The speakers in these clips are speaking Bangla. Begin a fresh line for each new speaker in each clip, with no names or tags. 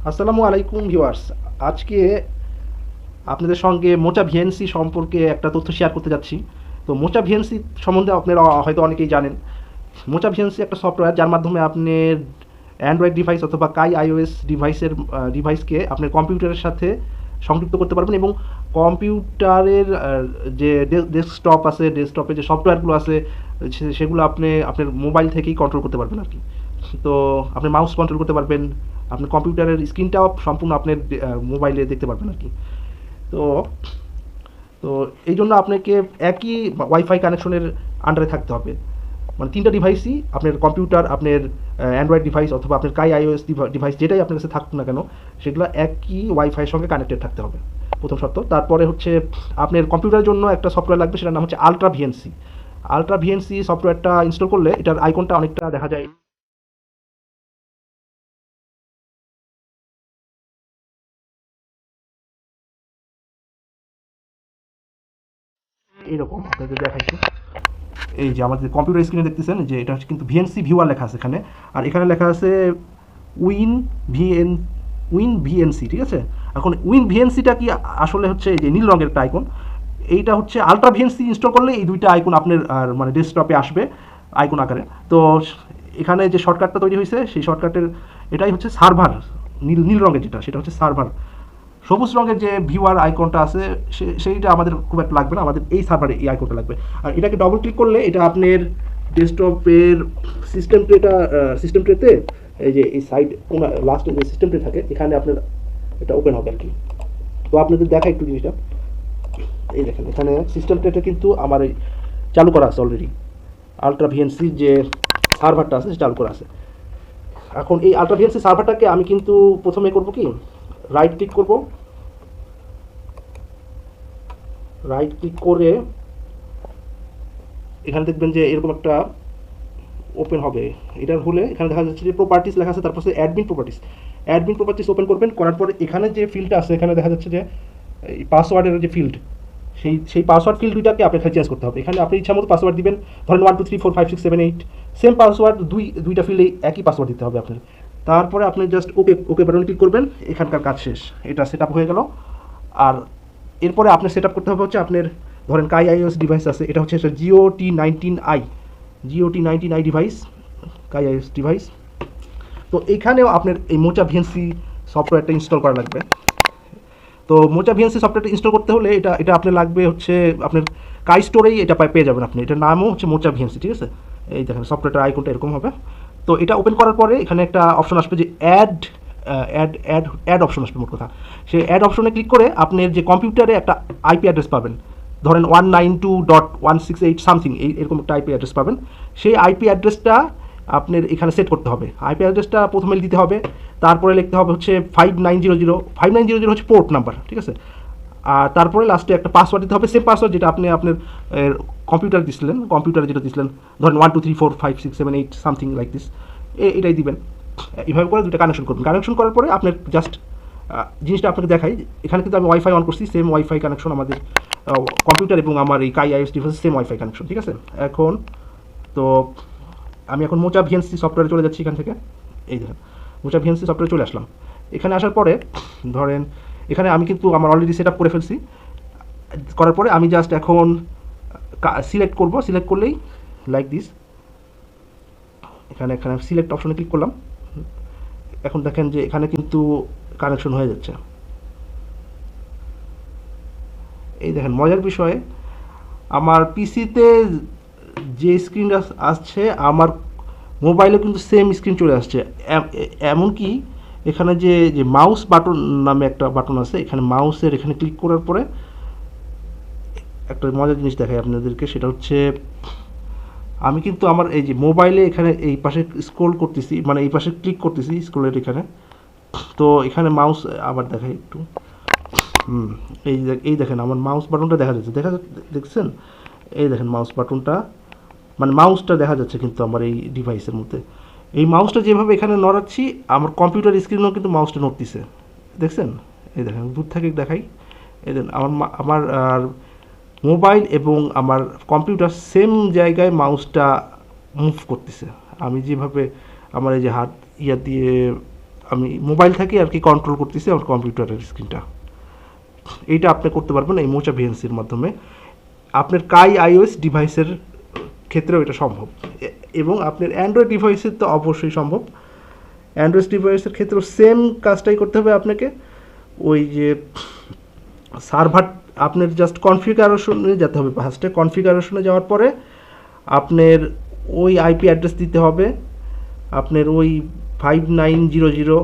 আসসালামু আলাইকুম ভিউয়ার্স। আজকে আপনাদের সঙ্গে মোচা ভিএনসি সম্পর্কে একটা তথ্য শেয়ার করতে যাচ্ছি। তো মোচা ভিএনসি সম্বন্ধে আপনারা হয়তো অনেকেই জানেন। মোচা ভিএনসি একটা সফটওয়্যার যার মাধ্যমে আপনি অ্যান্ড্রয়েড ডিভাইস অথবা কাই আইওএস ডিভাইসকে আপনার কম্পিউটারের সাথে সংযুক্ত করতে পারবেন এবং কম্পিউটারের যে ডেস্কটপ আছে, ডেস্কটপে যে সফটওয়্যারগুলো আছে সেগুলো আপনি আপনার মোবাইল থেকেই কন্ট্রোল করতে পারবেন আর কি। তো আপনি মাউস কন্ট্রোল করতে পারবেন, আপনার কম্পিউটারের স্ক্রিনটাও সম্পূর্ণ আপনার মোবাইলে দেখতে পারবেন আর কি। তো তো এই জন্য আপনাকে একই ওয়াইফাই কানেকশনের আন্ডারে থাকতে হবে। মানে তিনটা ডিভাইসই আপনার কম্পিউটার, আপনার অ্যান্ড্রয়েড ডিভাইস অথবা আপনার কাই আইওএস ডিভাইস যেটাই আপনার কাছে থাকুক না কেন, সেগুলো একই ওয়াইফাইয়ের সঙ্গে কানেক্টেড থাকতে হবে, প্রথম শর্ত। তারপরে হচ্ছে আপনার কম্পিউটারের জন্য একটা সফটওয়্যার লাগবে, সেটার নাম হচ্ছে আলট্রা ভিএনসি। আলট্রা ভিএনসি সফটওয়্যারটা ইনস্টল করলে এটার আইকনটা অনেকটা দেখা যায় এইরকম, আপনাদের দেখাইছি। এই যে আমাদের কম্পিউটার স্ক্রিনে দেখতেছেন যে এটা হচ্ছে কিন্তু ভিএনসি ভিউয়ার লেখা আছে এখানে। আর এখানে লেখা আছে উইন ভিএন উইন ভিএনসি, ঠিক আছে। এখন উইন ভিএনসিটা কি আসলে হচ্ছে এই যে নীল রঙের একটা আইকন, এইটা হচ্ছে আলট্রা ভিএনসি ইনস্টল করলে এই দুইটা আইকন আপনার আর মানে ডেস্কটপে আসবে আইকন আকারে। তো এখানে যে শর্টকাটটা তৈরি হয়েছে সেই শর্টকাটের এটাই হচ্ছে সার্ভার। নীল নীল রঙের যেটা, সেটা হচ্ছে সার্ভার। সবুজ রঙের যে ভিউয়ার আইকনটা আছে সেইটা আমাদের খুব একটা লাগবে না, আমাদের এই সার্ভারে এই আইকনটা লাগবে। আর এটাকে ডবল ক্লিক করলে এটা আপনার ডেস্কটপের সিস্টেম ট্রেতে এই যে এই সাইড কোন লাস্টে যে সিস্টেম ট্রে থাকে এখানে আপনার এটা ওপেন হবে আর কি। তো আপনাদের দেখা একটু জিনিসটা, এই দেখেন এখানে সিস্টেম ট্রেটা কিন্তু আমার এই চালু করা আছে অলরেডি। আলট্রা ভিএনসি যে সার্ভারটা আছে সেটা চালু করা আছে। এখন এই আলট্রা ভিএনসি সার্ভারটাকে আমি কিন্তু প্রথমে করব কি, রাইট ক্লিক করব। রাইট ক্লিক করে এখানে দেখবেন যে এরকম একটা ওপেন হবে। এটার হলে এখানে দেখা যাচ্ছে যে প্রপার্টিস লেখা আছে, তারপর অ্যাডমিন প্রপার্টিস ওপেন করবেন। করার পরে এখানে যে ফিল্ডটা আছে এখানে দেখা যাচ্ছে যে এই পাসওয়ার্ডের যে ফিল্ড, সেই পাসওয়ার্ড ফিল্ড দুইটাকে আপনাকে চেঞ্জ করতে হবে। এখানে আপনি ইচ্ছা মতো পাসওয়ার্ড দিবেন, ধরেন 1 2 3 4 5 6 7 8, সেম পাসওয়ার্ড দুইটা ফিল্ডে একই পাসওয়ার্ড দিতে হবে আপনার। তারপরে আপনি just okay okay button click করবেন, এখানকার কাজ শেষ, এটা সেট আপ হয়ে গেল। আর এরপরে আপনার সেট আপ করতে হবে হচ্ছে আপনার ধরেন কাই আইওএস ডিভাইস আছে, এটা হচ্ছে জিওটি 19i ডিভাইস, কাই আইওএস ডিভাইস। তো এইখানেও আপনার এই মোচা ভিএনসি সফটওয়্যারটা ইনস্টল করা লাগবে। তো মোচা ভিএনসি সফটওয়্যারটা ইনস্টল করতে হলে এটা এটা আপনার লাগবে হচ্ছে আপনার কাই স্টোরেই এটা পেয়ে যাবেন আপনি। এটার নামও হচ্ছে মোচা ভিএনসি, ঠিক আছে। এই দেখেন সফটওয়্যারটার আইকনটা এরকম হবে। তো এটা ওপেন করার পরে এখানে একটা অপশন আসবে যে অ্যাড অপশন আসবে মোট কথা। সেই অ্যাড অপশনে ক্লিক করে আপনার যে কম্পিউটারে একটা আইপি অ্যাড্রেস পাবেন, ধরেন 192.168 সামথিং, এরকম একটা আইপি অ্যাড্রেস পাবেন। সেই আইপি অ্যাড্রেসটা আপনার এখানে সেট করতে হবে। আইপি অ্যাড্রেসটা প্রথমে দিতে হবে, তারপরে লিখতে হবে হচ্ছে 5900 হচ্ছে পোর্ট নাম্বার, ঠিক আছে। আর তারপরে লাস্টে একটা পাসওয়ার্ড দিতে হবে, সেম পাসওয়ার্ড যেটা আপনি আপনার কম্পিউটারে যেটা দিছিলেন, ধরেন 1 2 3 4 5 6 7 8 সামথিং লাইক দিস, এটাই দিবেন। এইভাবে করে দুটো কানেকশন করবেন। কানেকশন করার পরে আপনার জাস্ট জিনিসটা আপনাকে দেখাই, এখানে কিন্তু আমি ওয়াইফাই অন করছি, সেম ওয়াইফাই কানেকশন আমাদের কম্পিউটার এবং আমার এই কাই আইএস ডিভাইস সেম ওয়াইফাই কানেকশন, ঠিক আছে। এখন তো আমি এখন মোচা ভিএনসি সফটওয়্যারে চলে যাচ্ছি এখান থেকে। এই দেখেন মোচা ভিএনসি সফটওয়্যারে চলে আসলাম। এখানে আসার পরে ধরেন এখানে আমি কিন্তু আমার অলরেডি সেট আপ করে ফেলছি। করার পরে আমি জাস্ট এখন সিলেক্ট করব, সিলেক্ট করলেই লাইক দিস এখানে এখানে সিলেক্ট অপশনে ক্লিক করলাম। এখন দেখেন যে এখানে কিন্তু কানেকশন হয়ে যাচ্ছে। এই দেখেন মজার বিষয়, আমার পিসিতে যে স্ক্রিনটা আসছে আমার মোবাইলে কিন্তু সেম স্ক্রিন চলে আসছে। এমনকি এখানে যে যে মাউস বাটন নামে একটা বাটন আছে, এখানে মাউসের এখানে ক্লিক করার পরে একটা মজার জিনিস দেখাই আপনাদেরকে, সেটা হচ্ছে আমি কিন্তু আমার এই যে মোবাইলে এখানে এই পাশে স্ক্রোল করতেছি, মানে এই পাশে ক্লিক করতেছি স্ক্রোলের এখানে। তো এখানে মাউস আবার দেখাই একটু। হুম, এই দেখেন আমার মাউস বাটনটা দেখা যাচ্ছে, দেখছেন? এই দেখেন মাউস বাটনটা, মানে মাউসটা দেখা যাচ্ছে কিন্তু আমার এই ডিভাইসের মধ্যে। এই মাউসটা যেভাবে এখানে নড়াচ্ছি আমার কম্পিউটার স্ক্রিনেও কিন্তু মাউসটা নড়তেছে, দেখছেন? এই দেখেন দূর থেকে দেখাই, এই দেখেন আমার আর মোবাইল এবং আমার কম্পিউটার সেম জায়গায় মাউসটা মুভ করতেছে। আমি যেভাবে আমার এই যে হাত ইয়া দিয়ে আমি মোবাইল থেকে আর কি কন্ট্রোল করতেছি আমার কম্পিউটারের স্ক্রিনটা। এইটা আপনি করতে পারবেন এই মোচা ভিএনসির মাধ্যমে। আপনার কাই আইওএস ডিভাইসের ক্ষেত্রেও এটা সম্ভব, এবং আপনার অ্যান্ড্রয়েড ডিভাইসের তো অবশ্যই সম্ভব। অ্যান্ড্রয়েড ডিভাইসের ক্ষেত্রেও সেম কাজটাই করতে হবে আপনাকে। ওই যে সার্ভার, আপনার জাস্ট কনফিগারেশনে যেতে হবে। ফার্স্টে কনফিগারেশনে যাওয়ার পরে আপনার ওই আইপি অ্যাড্রেস দিতে হবে, আপনার ওই 5900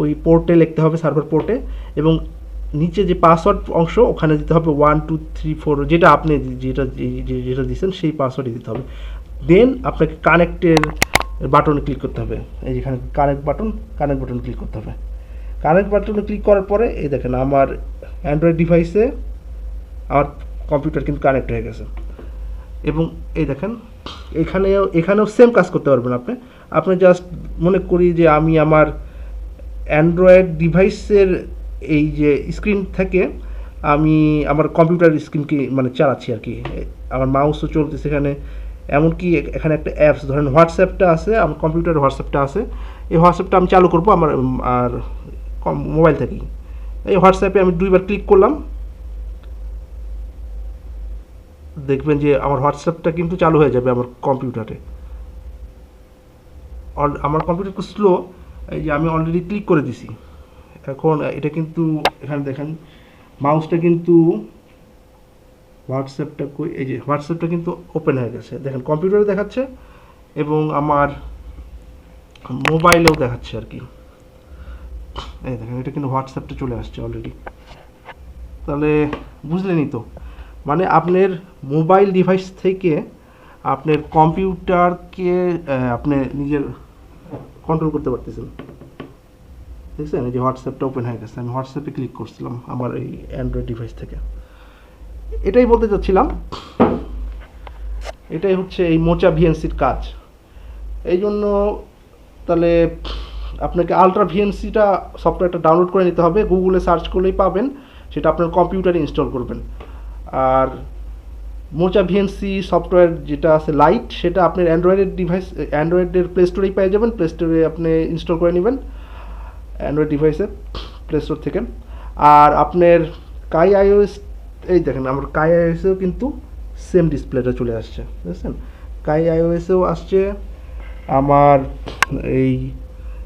ওই পোর্টে লিখতে হবে, সার্ভার পোর্টে, এবং নিচে যে পাসওয়ার্ড অংশ ওখানে দিতে হবে 1234, যেটা আপনি যেটা দিচ্ছেন সেই পাসওয়ার্ডই দিতে হবে। দেন আপনাকে কানেক্টের বাটনে ক্লিক করতে হবে। এই যেখানে কানেক্ট বাটন ক্লিক করতে হবে। কানেক্ট বাটনে ক্লিক করার পরে এই দেখেন আমার অ্যান্ড্রয়েড ডিভাইসে আমার কম্পিউটার কিন্তু কানেক্ট হয়ে গেছে। এবং এই দেখেন এখানেও সেম কাজ করতে পারবেন আপনি জাস্ট মনে করি যে আমি আমার অ্যান্ড্রয়েড ডিভাইসের এই যে স্ক্রিন থেকে আমি আমার কম্পিউটার স্ক্রিনকে মানে চালাচ্ছি আর কি। আমার মাউসও চলতেছে এখানে, এমনকি এখানে একটা অ্যাপস ধরেন হোয়াটসঅ্যাপটা আছে, আমার কম্পিউটারে হোয়াটসঅ্যাপটা আছে। এই হোয়াটসঅ্যাপটা আমি চালু করবো আমার আর মোবাইল থেকেই। এই হোয়াটসঅ্যাপে আমি 2বার ক্লিক করলাম, দেখবেন যে আমার হোয়াটসঅ্যাপটা কিন্তু চালু হয়ে যাবে আমার কম্পিউটারে। আমার কম্পিউটার একটু স্লো, এই যে আমি অলরেডি ক্লিক করে দিছি। এখন এটা কিন্তু এখানে দেখেন মাউসটা কিন্তু হোয়াটসঅ্যাপটা এই যে হোয়াটসঅ্যাপটা কিন্তু ওপেন হয়ে গেছে, দেখেন কম্পিউটারে দেখাচ্ছে এবং আমার মোবাইলেও দেখাচ্ছে আর কি। এই দেখেন এটা কিন্তু হোয়াটসঅ্যাপটা চলে আসছে অলরেডি। তাহলে বুঝলেনই তো, মানে আপনার মোবাইল ডিভাইস থেকে আপনার কম্পিউটারকে আপনি নিজের কন্ট্রোল করতে পারতেছেন। দেখছেন এই যে হোয়াটসঅ্যাপটা ওপেন হয়ে গেছে, আমি হোয়াটসঅ্যাপে ক্লিক করছিলাম আমার এই অ্যান্ড্রয়েড ডিভাইস থেকে। এটাই বলতে চাচ্ছিলাম, এটাই হচ্ছে এই মোচা ভিএনসির কাজ। এই জন্য তাহলে আপনাকে আলট্রা ভিএনসিটা সফটওয়্যারটা ডাউনলোড করে নিতে হবে, গুগলে সার্চ করলেই পাবেন, সেটা আপনার কম্পিউটারে ইনস্টল করবেন। আর মোচা ভিএনসি সফটওয়্যার যেটা আছে লাইট, সেটা আপনার অ্যান্ড্রয়েডের ডিভাইস, অ্যান্ড্রয়েডের প্লে স্টোরেই পেয়ে যাবেন, প্লে স্টোরে আপনি ইনস্টল করে নেবেন অ্যান্ড্রয়েড ডিভাইসে প্লে স্টোর থেকে। আর আপনার কাই আইওএস, এই দেখেন আমার কাই আইওএসেও কিন্তু সেম ডিসপ্লেটা চলে আসছে, বুঝছেন? কাই আইওএসেও আসছে, আমার এই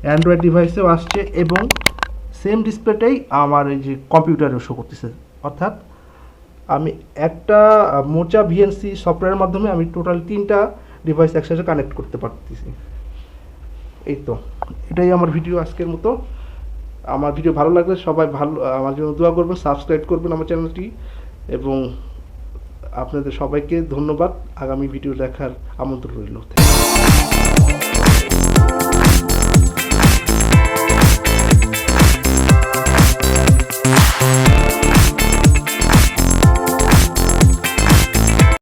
অ্যান্ড্রয়েড ডিভাইসেও আসছে, এবং সেম ডিসপ্লেটাই আমার এই যে কম্পিউটারেও শো করতেছে। অর্থাৎ আমি একটা মোচা ভিএনসি সফটওয়্যারের মাধ্যমে আমি টোটাল 3টা ডিভাইস একসাথে কানেক্ট করতে পারতেছি। এই তো, এটাই আমার ভিডিও আজকের মতো। আমার ভিডিও ভালো লাগলে সবাই আমার জন্য দোয়া করবেন, সাবস্ক্রাইব করবেন আমার চ্যানেলটি, এবং আপনাদের সবাইকে ধন্যবাদ। আগামী ভিডিও দেখার আমন্ত্রণ রইল।